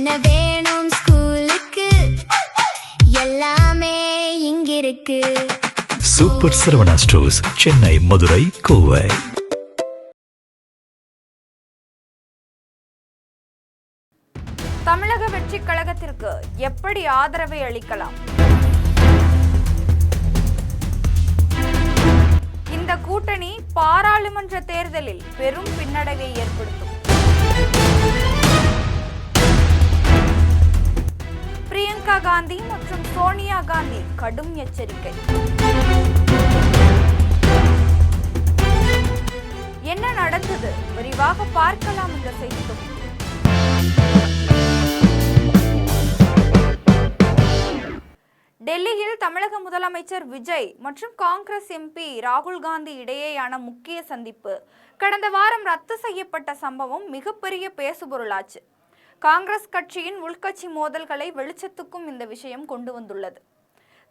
என்ன வேணும் ஸ்கூலுக்கு எல்லாமே இங்கிருக்கு. Super Saravana stores, Chennai, Madurai, Kovai. தமிழக வெற்றி கழகத்திற்கு எப்படி ஆதரவை அளிக்கலாம்? இந்த கூட்டணி பாராளுமன்ற தேர்தலில் பெரும் பின்னடைவை ஏற்படுத்தும். பிரியங்கா காந்தி மற்றும் சோனியா காந்தி கடும் எச்சரிக்கை. என்ன நடந்தது? விரிவாக பார்க்கலாம் இந்த செய்தி தொகுப்பு. டெல்லியில் தமிழக முதலமைச்சர் விஜய் மற்றும் காங்கிரஸ் எம்பி ராகுல் காந்தி இடையேயான முக்கிய சந்திப்பு கடந்த வாரம் ரத்து செய்யப்பட்ட சம்பவம் மிகப்பெரிய பேசுபொருளாச்சு. காங்கிரஸ் கட்சியின் உள்கட்சி மோதல்களை வெளிச்சத்துக்கும் இந்த விஷயம் கொண்டு வந்துள்ளது.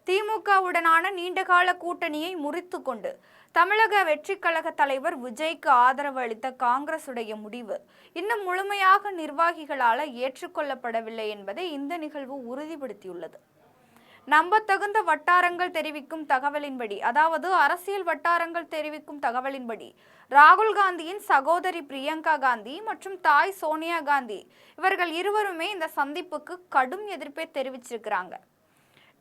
திமுகவுடனான நீண்டகால கூட்டணியை முறித்து கொண்டு தமிழக வெற்றி கழக தலைவர் விஜய்க்கு ஆதரவு அளித்த காங்கிரசுடைய முடிவு இன்னும் முழுமையாக நிர்வாகிகளால் ஏற்றுக்கொள்ளப்படவில்லை என்பதை இந்த நிகழ்வு உறுதிப்படுத்தியுள்ளது. நம்பத்தகுந்த வட்டாரங்கள் தெரிவிக்கும் தகவலின்படி, அதாவது அரசியல் வட்டாரங்கள் தெரிவிக்கும் தகவலின்படி, ராகுல் காந்தியின் சகோதரி பிரியங்கா காந்தி மற்றும் தாய் சோனியா காந்தி இவர்கள் இருவருமே இந்த சந்திப்புக்கு கடும் எதிர்ப்பை தெரிவிச்சிருக்கிறாங்க.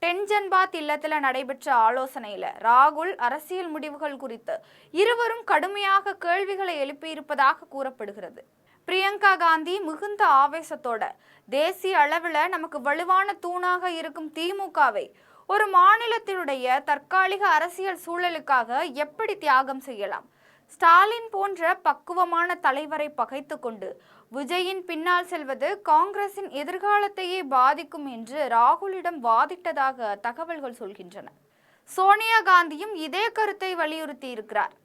டென்ஜன்பாத் இல்லத்தில் நடைபெற்ற ஆலோசனையில ராகுல் அரசியல் முடிவுகள் குறித்து இருவரும் கடுமையாக கேள்விகளை எழுப்பியிருப்பதாக கூறப்படுகிறது. பிரியங்கா காந்தி மிகுந்த ஆவேசத்தோட தேசிய அளவில் நமக்கு வலுவான தூணாக இருக்கும் திமுகவை ஒரு மாநிலத்தினுடைய தற்காலிக அரசியல் சூழலுக்காக எப்படி தியாகம் செய்யலாம்? ஸ்டாலின் போன்ற பக்குவமான தலைவரை பகைத்து கொண்டு விஜயின் பின்னால் செல்வது காங்கிரசின் எதிர்காலத்தையே பாதிக்கும் என்று ராகுலிடம் வாதிட்டதாக தகவல்கள் சொல்கின்றன. சோனியா காந்தியும் இதே கருத்தை வலியுறுத்தி இருக்கிறார்.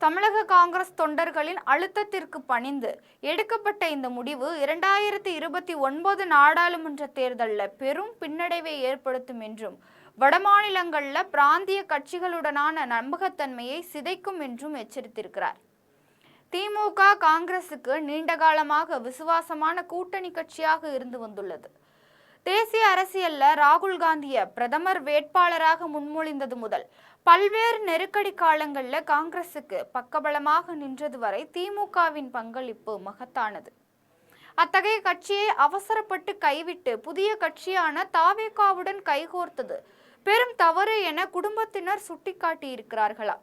தமிழக காங்கிரஸ் தொண்டர்களின் அழுத்தத்திற்கு பணிந்து எடுக்கப்பட்ட இந்த முடிவு 2029 நாடாளுமன்ற தேர்தலில் பெரும் பின்னடைவை ஏற்படுத்தும் என்றும் வடமாநிலங்களில் பிராந்திய கட்சிகளுடனான நம்பகத்தன்மையை சிதைக்கும் என்றும் எச்சரித்திருக்கிறார். திமுக காங்கிரசுக்கு நீண்டகாலமாக விசுவாசமான கூட்டணி கட்சியாக இருந்து வந்துள்ளது. தேசிய அரசியல்ல ராகுல் காந்தியை பிரதமர் வேட்பாளராக முன்மொழிந்தது முதல் பல்வேறு நெருக்கடி காலங்களில் காங்கிரசுக்கு பக்கபலமாக நின்றது வரை திமுகவின் பங்களிப்பு மகத்தானது. அத்தகைய கட்சியை அவசரப்பட்டு கைவிட்டு புதிய கட்சியான தாவேகாவுடன் கைகோர்த்தது பெரும் தவறு என குடும்பத்தினர் சுட்டிக்காட்டி இருக்கிறார்களா?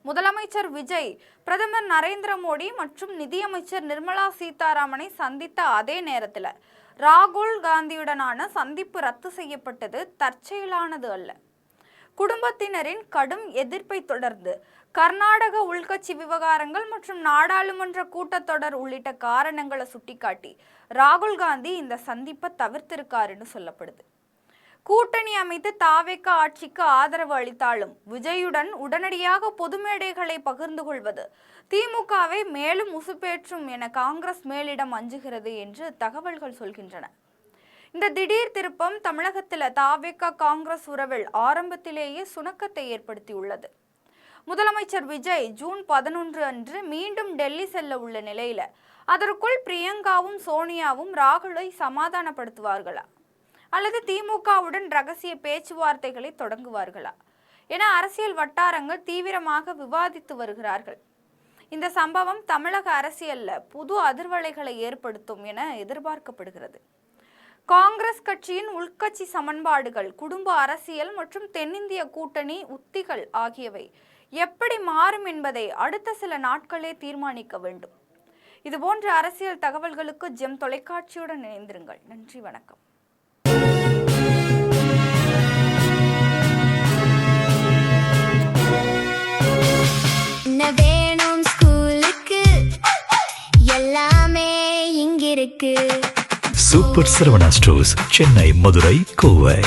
முதலமைச்சர் விஜய் பிரதமர் நரேந்திர மோடி மற்றும் நிதியமைச்சர் நிர்மலா சீதாராமனை சந்தித்த அதே நேரத்தில் ராகுல் காந்தியுடனான சந்திப்பு ரத்து செய்யப்பட்டது தற்செயலானது அல்ல. குடும்பத்தினரின் கடும் எதிர்ப்பை தொடர்ந்து கர்நாடக உள்கட்சி விவகாரங்கள் மற்றும் நாடாளுமன்ற கூட்டத்தொடர் உள்ளிட்ட காரணங்களை சுட்டிக்காட்டி ராகுல் காந்தி இந்த சந்திப்பை தவிர்த்திருக்காருன்னு சொல்லப்படுது. கூட்டணி அமைத்து தாவேகா ஆட்சிக்கு ஆதரவு அளித்தாலும் விஜயுடன் உடனடியாக பொது மேடைகளை பகிர்ந்து கொள்வது திமுகவை மேலும் உசுப்பேற்றும் என காங்கிரஸ் மேலிடம் அஞ்சுகிறது என்று தகவல்கள் சொல்கின்றன. இந்த திடீர் திருப்பம் தமிழகத்தில் தாவேகா காங்கிரஸ் உறவில் ஆரம்பத்திலேயே சுணக்கத்தை ஏற்படுத்தியுள்ளது. முதலமைச்சர் விஜய் ஜூன் 11 அன்று மீண்டும் டெல்லி செல்ல உள்ள நிலையில அதற்குள் பிரியங்காவும் சோனியாவும் ராகுலை சமாதானப்படுத்துவார்களா அல்லது திமுகவுடன் ரகசிய பேச்சுவார்த்தைகளை தொடங்குவார்களா என அரசியல் வட்டாரங்கள் தீவிரமாக விவாதித்து வருகிறார்கள். இந்த சம்பவம் தமிழக அரசியல்ல புது அதிர்வலைகளை ஏற்படுத்தும் என எதிர்பார்க்கப்படுகிறது. காங்கிரஸ் கட்சியின் உள்கட்சி சமன்பாடுகள், குடும்ப அரசியல் மற்றும் தென்னிந்திய கூட்டணி உத்திகள் ஆகியவை எப்படி மாறும் என்பதை அடுத்த சில நாட்களே தீர்மானிக்க வேண்டும். இதுபோன்ற அரசியல் தகவல்களுக்கு ஜெம் தொலைக்காட்சியுடன் இணைந்திருங்கள். நன்றி, வணக்கம். என்ன வேணும் ஸ்கூலுக்கு எல்லாமே இங்கிருக்கு. Super Saravana stores, Chennai, Madurai, Kovai.